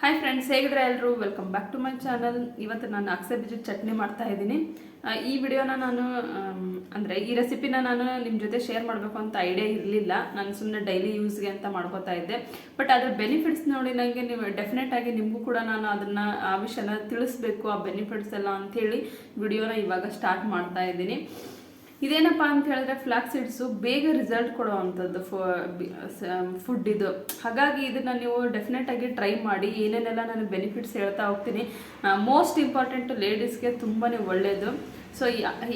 Hi friends, ಹೇಗಿದ್ರೆ ಎಲ್ಲರೂ welcome back to my channel. ಇವತ್ತು ನಾನು ಅಕ್ಸೆ ಬೀಜದ ಚಟ್ನಿ ಮಾಡ್ತಾ ಇದ್ದೀನಿ. ಈ ವಿಡಿಯೋನ ನಾನು ಅಂದರೆ ಈ ರೆಸಿಪಿನ ನಾನು ನಿಮ್ಮ ಜೊತೆ ಶೇರ್ ಮಾಡಬೇಕು ಅಂತ ಐಡಿಯಾ ಇರಲಿಲ್ಲ. ನಾನು ಸುಮ್ಮನೆ ಡೈಲಿ ಯೂಸ್ಗೆ ಅಂತ ಮಾಡ್ಕೋತಾ ಇದ್ದೆ. ಬಟ್ ಅದರ ಬೆನಿಫಿಟ್ಸ್ ನೋಡಿ ನನಗೆ ನೀವು ಡೆಫಿನೆಟ್ ಆಗಿ ನಿಮಗೂ ಕೂಡ ನಾನು ಅದನ್ನು ಆ ವಿಷಯನ ತಿಳಿಸ್ಬೇಕು, ಆ ಬೆನಿಫಿಟ್ಸ್ ಎಲ್ಲ ಅಂಥೇಳಿ ವಿಡಿಯೋನ ಇವಾಗ ಸ್ಟಾರ್ಟ್ ಮಾಡ್ತಾ ಇದ್ದೀನಿ. ಇದೇನಪ್ಪ ಅಂತ ಹೇಳಿದ್ರೆ ಫ್ಲಾಕ್ಸ್ ಸೀಡ್ಸು ಬೇಗ ರಿಸಲ್ಟ್ ಕೊಡುವಂಥದ್ದು ಫುಡ್ ಇದು. ಹಾಗಾಗಿ ಇದನ್ನು ನೀವು ಡೆಫಿನೆಟ್ ಆಗಿ ಟ್ರೈ ಮಾಡಿ. ಏನೇನೆಲ್ಲ ನಾನು ಬೆನಿಫಿಟ್ಸ್ ಹೇಳ್ತಾ ಹೋಗ್ತೀನಿ. ಮೋಸ್ಟ್ ಇಂಪಾರ್ಟೆಂಟ್ ಲೇಡೀಸ್ಗೆ ತುಂಬಾ ಒಳ್ಳೆಯದು. ಸೊ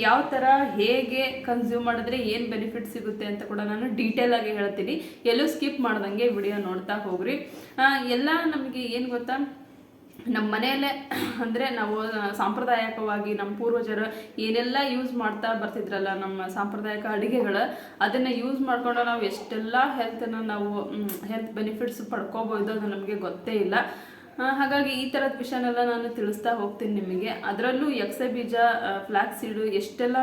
ಯಾವ ಥರ ಹೇಗೆ ಕನ್ಸ್ಯೂಮ್ ಮಾಡಿದ್ರೆ ಏನು ಬೆನಿಫಿಟ್ ಸಿಗುತ್ತೆ ಅಂತ ಕೂಡ ನಾನು ಡೀಟೇಲ್ ಆಗಿ ಹೇಳ್ತೀನಿ. ಎಲ್ಲೂ ಸ್ಕಿಪ್ ಮಾಡ್ದಂಗೆ ವಿಡಿಯೋ ನೋಡ್ತಾ ಹೋಗ್ರಿ. ಎಲ್ಲ ನಮಗೆ ಏನು ಗೊತ್ತಾ, ನಮ್ಮ ಮನೆಯಲ್ಲೇ ಅಂದರೆ ನಾವು ಸಾಂಪ್ರದಾಯಿಕವಾಗಿ ನಮ್ಮ ಪೂರ್ವಜರು ಏನೆಲ್ಲ ಯೂಸ್ ಮಾಡ್ತಾ ಬರ್ತಿದ್ರಲ್ಲ, ನಮ್ಮ ಸಾಂಪ್ರದಾಯಿಕ ಅಡುಗೆಗಳು, ಅದನ್ನು ಯೂಸ್ ಮಾಡ್ಕೊಂಡು ನಾವು ಎಷ್ಟೆಲ್ಲ ಹೆಲ್ತ್ ಬೆನಿಫಿಟ್ಸ್ ಪಡ್ಕೋಬೋದು ಅದು ನಮಗೆ ಗೊತ್ತೇ ಇಲ್ಲ. ಹಾಗಾಗಿ ಈ ಥರದ ವಿಷಯನೆಲ್ಲ ನಾನು ತಿಳಿಸ್ತಾ ಹೋಗ್ತೀನಿ ನಿಮಗೆ. ಅದರಲ್ಲೂ ಅಕ್ಸೆ ಬೀಜ, ಫ್ಲಾಕ್ಸ್ ಸೀಡು ಎಷ್ಟೆಲ್ಲ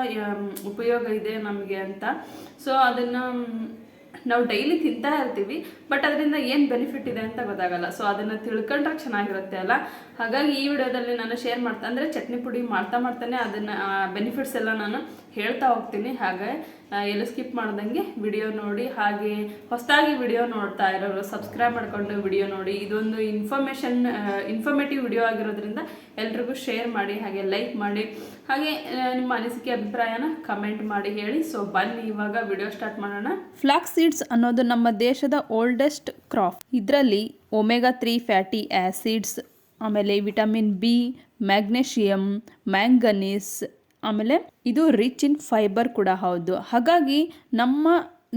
ಉಪಯೋಗ ಇದೆ ನಮಗೆ ಅಂತ. ಸೊ ಅದನ್ನು ನಾವು ಡೈಲಿ ತಿಂತಾ ಇರ್ತೀವಿ, ಬಟ್ ಅದರಿಂದ ಏನು ಬೆನಿಫಿಟ್ ಇದೆ ಅಂತ ಗೊತ್ತಾಗಲ್ಲ. ಸೊ ಅದನ್ನು ತಿಳ್ಕೊಂಡ್ರೆ ಚೆನ್ನಾಗಿರುತ್ತೆ ಅಲ್ಲ. ಹಾಗಾಗಿ ಈ ವಿಡಿಯೋದಲ್ಲಿ ನಾನು ಶೇರ್ ಅಂದರೆ ಚಟ್ನಿ ಪುಡಿ ಮಾಡ್ತಾನೆ ಅದನ್ನು ಬೆನಿಫಿಟ್ಸ್ ಎಲ್ಲ ನಾನು ಹೇಳ್ತಾ ಹೋಗ್ತೀನಿ. ಹಾಗೆ ಎಲ್ಲ ಸ್ಕಿಪ್ ಮಾಡ್ದಂಗೆ ವಿಡಿಯೋ ನೋಡಿ. ಹಾಗೆ ಹೊಸದಾಗಿ ವಿಡಿಯೋ ನೋಡ್ತಾ ಇರೋರು ಸಬ್ಸ್ಕ್ರೈಬ್ ಮಾಡ್ಕೊಂಡು ವಿಡಿಯೋ ನೋಡಿ. ಇದೊಂದು ಇನ್ಫಾರ್ಮೇಟಿವ್ ವಿಡಿಯೋ ಆಗಿರೋದ್ರಿಂದ ಎಲ್ರಿಗೂ ಶೇರ್ ಮಾಡಿ, ಹಾಗೆ ಲೈಕ್ ಮಾಡಿ, ಹಾಗೆ ನಿಮ್ಮ ಅನಿಸಿಕೆ ಅಭಿಪ್ರಾಯನ ಕಮೆಂಟ್ ಮಾಡಿ ಹೇಳಿ. ಸೊ ಬನ್ನಿ ಇವಾಗ ವಿಡಿಯೋ ಸ್ಟಾರ್ಟ್ ಮಾಡೋಣ. ಫ್ಲಾಕ್ಸ್ ಸೀಡ್ಸ್ ಅನ್ನೋದು ನಮ್ಮ ದೇಶದ ಓಲ್ಡೆಸ್ಟ್ ಕ್ರಾಪ್. ಇದರಲ್ಲಿ ಒಮೆಗಾ 3 ಫ್ಯಾಟಿ ಆ್ಯಸಿಡ್ಸ್, ಆಮೇಲೆ ವಿಟಮಿನ್ ಬಿ, ಮ್ಯಾಗ್ನೇಷಿಯಮ್, ಮ್ಯಾಂಗನೀಸ್, ಆಮೇಲೆ ಇದು ರಿಚ್ ಇನ್ ಫೈಬರ್ ಕೂಡ ಹೌದು. ಹಾಗಾಗಿ ನಮ್ಮ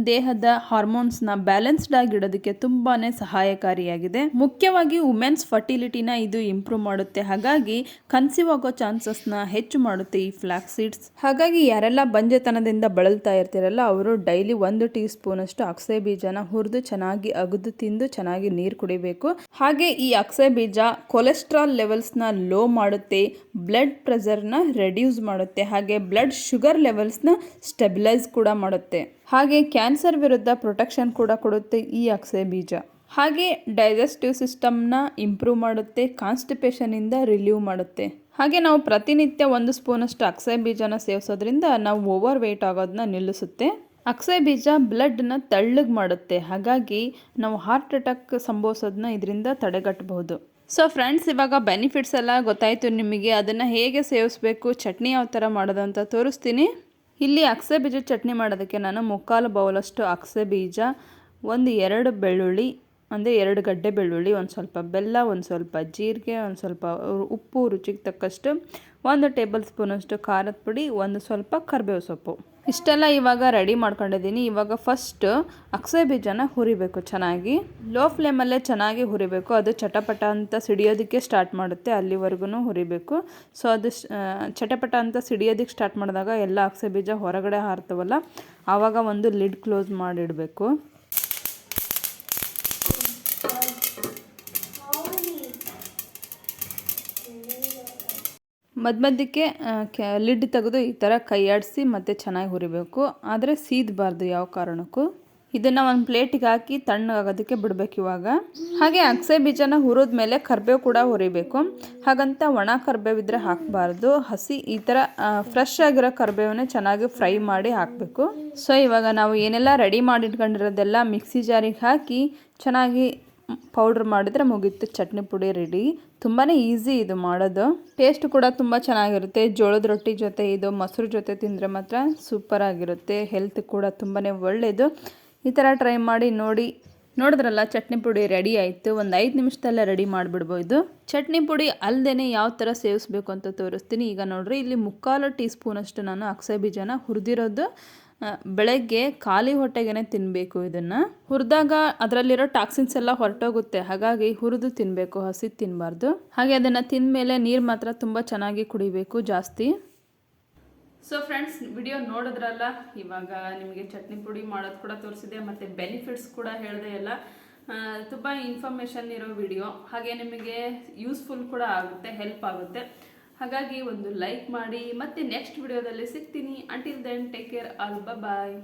ದೇಹದ ಹಾರ್ಮೋನ್ಸ್ನ ಬ್ಯಾಲೆನ್ಸ್ಡ್ ಆಗಿಡೋದಕ್ಕೆ ತುಂಬಾ ಸಹಾಯಕಾರಿಯಾಗಿದೆ. ಮುಖ್ಯವಾಗಿ ವುಮೆನ್ಸ್ ಫರ್ಟಿಲಿಟಿನ ಇದು ಇಂಪ್ರೂವ್ ಮಾಡುತ್ತೆ. ಹಾಗಾಗಿ ಕನ್ಸೀವ್ ಆಗೋ ಚಾನ್ಸಸ್ನ ಹೆಚ್ಚು ಮಾಡುತ್ತೆ ಈ ಫ್ಲಾಕ್ಸ್ ಸೀಡ್ಸ್. ಹಾಗಾಗಿ ಯಾರೆಲ್ಲ ಬಂಜೆತನದಿಂದ ಬಳಲ್ತಾ ಇರ್ತೀರಲ್ಲ, ಅವರು ಡೈಲಿ 1 ಟೀ ಸ್ಪೂನ್ ಅಷ್ಟು ಅಕ್ಸೆ ಬೀಜನ ಹುರಿದು ಚೆನ್ನಾಗಿ ಅಗದು ತಿಂದು ಚೆನ್ನಾಗಿ ನೀರು ಕುಡಿಬೇಕು. ಹಾಗೆ ಈ ಅಕ್ಸೆ ಬೀಜ ಕೊಲೆಸ್ಟ್ರಾಲ್ ಲೆವೆಲ್ಸ್ನ ಲೋ ಮಾಡುತ್ತೆ, ಬ್ಲಡ್ ಪ್ರೆಷರ್ನ ರೆಡ್ಯೂಸ್ ಮಾಡುತ್ತೆ, ಹಾಗೆ ಬ್ಲಡ್ ಶುಗರ್ ಲೆವೆಲ್ಸ್ನ ಸ್ಟೆಬಿಲೈಸ್ ಕೂಡ ಮಾಡುತ್ತೆ. ಹಾಗೆ ಕ್ಯಾನ್ಸರ್ ವಿರುದ್ಧ ಪ್ರೊಟೆಕ್ಷನ್ ಕೂಡ ಕೊಡುತ್ತೆ ಈ ಅಕ್ಸೆ ಬೀಜ. ಹಾಗೆ ಡೈಜೆಸ್ಟಿವ್ ಸಿಸ್ಟಮ್ನ ಇಂಪ್ರೂವ್ ಮಾಡುತ್ತೆ, ಕಾನ್ಸ್ಟಿಪೇಷನಿಂದ ರಿಲೀವ್ ಮಾಡುತ್ತೆ. ಹಾಗೆ ನಾವು ಪ್ರತಿನಿತ್ಯ 1 ಸ್ಪೂನಷ್ಟು ಅಕ್ಸೆ ಬೀಜನ ಸೇವಿಸೋದ್ರಿಂದ ನಾವು ಓವರ್ ವೆಯ್ಟ್ ಆಗೋದನ್ನ ನಿಲ್ಲಿಸುತ್ತೆ. ಅಕ್ಸೆ ಬೀಜ ಬ್ಲಡ್ನ ತಳ್ಳಗೆ ಮಾಡುತ್ತೆ. ಹಾಗಾಗಿ ನಾವು ಹಾರ್ಟ್ ಅಟ್ಯಾಕ್ ಸಂಭವಿಸೋದನ್ನ ಇದರಿಂದ ತಡೆಗಟ್ಟಬಹುದು. ಸೊ ಫ್ರೆಂಡ್ಸ್, ಇವಾಗ ಬೆನಿಫಿಟ್ಸ್ ಎಲ್ಲ ಗೊತ್ತಾಯಿತು ನಿಮಗೆ. ಅದನ್ನು ಹೇಗೆ ಸೇವಿಸಬೇಕು, ಚಟ್ನಿ ಯಾವ ಥರ ಮಾಡೋದು ಅಂತ ತೋರಿಸ್ತೀನಿ. ಇಲ್ಲಿ ಅಕ್ಸೆ ಬೀಜ ಚಟ್ನಿ ಮಾಡೋದಕ್ಕೆ ನಾನು 3/4 ಬೌಲಷ್ಟು ಅಕ್ಸೆ ಬೀಜ, 2 ಬೆಳ್ಳುಳ್ಳಿ ಅಂದರೆ 2 ಗಡ್ಡೆ ಬೆಳ್ಳುಳ್ಳಿ, ಒಂದು ಸ್ವಲ್ಪ ಬೆಲ್ಲ, ಒಂದು ಸ್ವಲ್ಪ ಜೀರಿಗೆ, ಒಂದು ಸ್ವಲ್ಪ ಉಪ್ಪು ರುಚಿಗೆ ತಕ್ಕಷ್ಟು, 1 ಟೇಬಲ್ ಸ್ಪೂನಷ್ಟು ಖಾರದ ಪುಡಿ, ಒಂದು ಸ್ವಲ್ಪ ಕರಿಬೇವು ಸೊಪ್ಪು, ಇಷ್ಟೆಲ್ಲ ಇವಾಗ ರೆಡಿ ಮಾಡ್ಕೊಂಡಿದ್ದೀನಿ. ಇವಾಗ ಫಸ್ಟ್ ಅಕ್ಸೆ ಬೀಜನ ಹುರಿಬೇಕು ಚೆನ್ನಾಗಿ. ಲೋ ಫ್ಲೇಮಲ್ಲೇ ಚೆನ್ನಾಗಿ ಹುರಿಬೇಕು. ಅದು ಚಟಪಟ ಅಂತ ಸಿಡಿಯೋದಕ್ಕೆ ಸ್ಟಾರ್ಟ್ ಮಾಡುತ್ತೆ, ಅಲ್ಲಿವರೆಗೂ ಹುರಿಬೇಕು. ಸೊ ಅದು ಚಟಪಟ ಅಂತ ಸಿಡಿಯೋದಕ್ಕೆ ಸ್ಟಾರ್ಟ್ ಮಾಡಿದಾಗ ಎಲ್ಲ ಅಕ್ಸೆ ಬೀಜ ಹೊರಗಡೆ ಹಾರ್ತವಲ್ಲ, ಆವಾಗ ಒಂದು ಲಿಡ್ ಕ್ಲೋಸ್ ಮಾಡಿಡಬೇಕು. ಮಧ್ಯಕ್ಕೆ ಲಿಡ್ ತೆಗೆದು ಈ ಥರ ಕೈ ಆಡಿಸಿ ಮತ್ತೆ ಚೆನ್ನಾಗಿ ಹುರಿಬೇಕು. ಆದರೆ ಸೀದಬಾರ್ದು ಯಾವ ಕಾರಣಕ್ಕೂ. ಇದನ್ನು ಒಂದು ಪ್ಲೇಟಿಗೆ ಹಾಕಿ ತಣ್ಣಗಾಗೋದಕ್ಕೆ ಬಿಡಬೇಕು ಇವಾಗ. ಹಾಗೆ ಅಕ್ಸೆ ಬೀಜನ ಹುರಿದ್ಮೇಲೆ ಕರಿಬೇವು ಕೂಡ ಹುರಿಬೇಕು. ಹಾಗಂತ ಒಣ ಕರಿಬೇವಿದ್ರೆ ಹಾಕಬಾರ್ದು, ಹಸಿ ಈ ಥರ ಫ್ರೆಶ್ ಆಗಿರೋ ಕರಿಬೇವನ್ನೇ ಚೆನ್ನಾಗಿ ಫ್ರೈ ಮಾಡಿ ಹಾಕಬೇಕು. ಸೊ ಇವಾಗ ನಾವು ಏನೆಲ್ಲ ರೆಡಿ ಮಾಡಿಟ್ಕೊಂಡಿರೋದೆಲ್ಲ ಮಿಕ್ಸಿ ಜಾರಿಗೆ ಹಾಕಿ ಚೆನ್ನಾಗಿ ಪೌಡ್ರ್ ಮಾಡಿದರೆ ಮುಗೀತು, ಚಟ್ನಿ ಪುಡಿ ರೆಡಿ. ತುಂಬಾ ಈಸಿ ಇದು ಮಾಡೋದು. ಟೇಸ್ಟ್ ಕೂಡ ತುಂಬ ಚೆನ್ನಾಗಿರುತ್ತೆ. ಜೋಳದ ರೊಟ್ಟಿ ಜೊತೆ, ಇದು ಮೊಸರು ಜೊತೆ ತಿಂದರೆ ಮಾತ್ರ ಸೂಪರ್ ಆಗಿರುತ್ತೆ. ಹೆಲ್ತ್ ಕೂಡ ತುಂಬಾ ಒಳ್ಳೆಯದು. ಈ ಥರ ಟ್ರೈ ಮಾಡಿ ನೋಡಿ. ನೋಡಿದ್ರಲ್ಲ, ಚಟ್ನಿ ಪುಡಿ ರೆಡಿ ಆಯಿತು. ಒಂದು 5 ನಿಮಿಷದಲ್ಲೇ ರೆಡಿ ಮಾಡಿಬಿಡ್ಬೋದು. ಚಟ್ನಿ ಪುಡಿ ಅಲ್ಲದೇ ಯಾವ ಥರ ಸೇವಿಸ್ಬೇಕು ಅಂತ ತೋರಿಸ್ತೀನಿ. ಈಗ ನೋಡಿರಿ, ಇಲ್ಲಿ 3/4 ಟೀ ಸ್ಪೂನಷ್ಟು ನಾನು ಅಕ್ಸೆ ಬೀಜನ ಹುರಿದಿರೋದು ಬೆಳಗ್ಗೆ ಖಾಲಿ ಹೊಟ್ಟೆಗೆ ತಿನ್ನಬೇಕು. ಇದನ್ನು ಹುರಿದಾಗ ಅದರಲ್ಲಿರೋ ಟಾಕ್ಸಿನ್ಸ್ ಎಲ್ಲ ಹೊರಟೋಗುತ್ತೆ. ಹಾಗಾಗಿ ಹುರಿದು ತಿನ್ನಬೇಕು, ಹಸಿ ತಿನ್ನಬಾರ್ದು. ಹಾಗೆ ಅದನ್ನು ತಿಂದಮೇಲೆ ನೀರು ಮಾತ್ರ ತುಂಬ ಚೆನ್ನಾಗಿ ಕುಡಿಬೇಕು, ಜಾಸ್ತಿ. ಸೊ ಫ್ರೆಂಡ್ಸ್, ವಿಡಿಯೋ ನೋಡಿದ್ರಲ್ಲ, ಇವಾಗ ನಿಮಗೆ ಚಟ್ನಿ ಪುಡಿ ಮಾಡೋದು ಕೂಡ ತೋರಿಸಿದೆ, ಮತ್ತು ಬೆನಿಫಿಟ್ಸ್ ಕೂಡ ಹೇಳಿದೆ. ಎಲ್ಲ ತುಂಬ ಇನ್ಫಾರ್ಮೇಷನ್ ಇರೋ ವಿಡಿಯೋ, ಹಾಗೆ ನಿಮಗೆ ಯೂಸ್ಫುಲ್ ಕೂಡ ಆಗುತ್ತೆ, ಹೆಲ್ಪ್ ಆಗುತ್ತೆ. ಹಾಗಾಗಿ ಒಂದು ಲೈಕ್ ಮಾಡಿ. ಮತ್ತೆ ನೆಕ್ಸ್ಟ್ ವಿಡಿಯೋದಲ್ಲಿ ಸಿಗ್ತೀನಿ. Until then take care, all ಬಾಯ್.